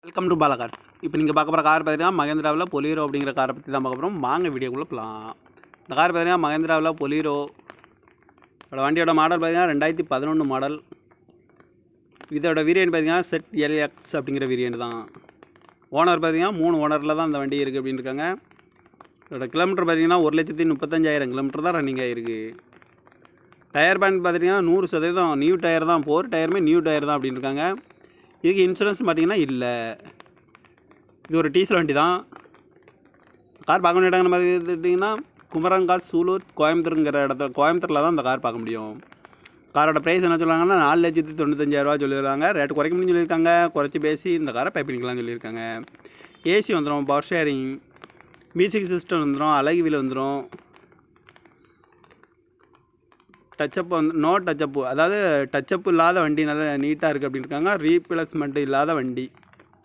Welcome to Bala cars. இப்போ நீங்கள் பார்க்க போகிற கார் பார்த்தீங்கன்னா மகேந்திராவில் பொலீரோ அப்படிங்கிற காரை பற்றி தான் பார்க்க போகிறோம். வாங்க வீடியோக்குள்ளே போகலாம். இந்த கார் பார்த்தீங்கன்னா மகேந்திராவில் பொலீரோ வண்டியோட மாடல் பார்த்தீங்கன்னா 2011 மாடல். இதோட வேரியன்ட் பார்த்தீங்கன்னா செட் எல்எக்ஸ் அப்படிங்கிற வேரியன்ட் தான். ஓனர் பார்த்தீங்கன்னா 3 ஓனரில் தான் இந்த வண்டி இருக்குது அப்படின்னு இருக்காங்க. இதோட கிலோமீட்டர் பார்த்தீங்கன்னா 1,35,000 கிலோமீட்டர் தான் ரன்னிங் ஆகிருக்கு. டயர் பேண்ட் பார்த்தீங்கன்னா 100% நியூ டயர் தான். 4 டயருமே நியூ டயர் தான் அப்படின்னு இருக்காங்க. இதுக்கு இன்சூரன்ஸ் பார்த்தீங்கன்னா இல்லை. இது ஒரு டீசல் வண்டி தான். கார் பார்க்க வேண்டிய இடங்கள் பார்த்துக்கிட்டிங்கன்னா குமரங்கால், சூலூர், கோயம்புத்தூருங்கிற கோயம்புத்தூரில் தான் இந்த கார் பார்க்க முடியும். காரோட ப்ரைஸ் என்ன சொல்கிறாங்கன்னா 4,95,000 சொல்லியிருக்காங்க. ரேட்டு குறைக்க முடியும்னு சொல்லியிருக்காங்க. குறைச்சி பேசி இந்த காரை பை பண்ணிக்கலாம்னு சொல்லியிருக்காங்க. ஏசி வந்துடும், பவர் ஷேரிங், மியூசிக் சிஸ்டம் வந்துடும், அழகு வீல் வந்துடும். டச்சப் நோ டச்சப்பு, அதாவது டச்சப்பு இல்லாத வண்டி நல்லா நீட்டாக இருக்குது அப்படின்னு இருக்காங்க. ரீப்ளேஸ்மெண்ட் இல்லாத வண்டி.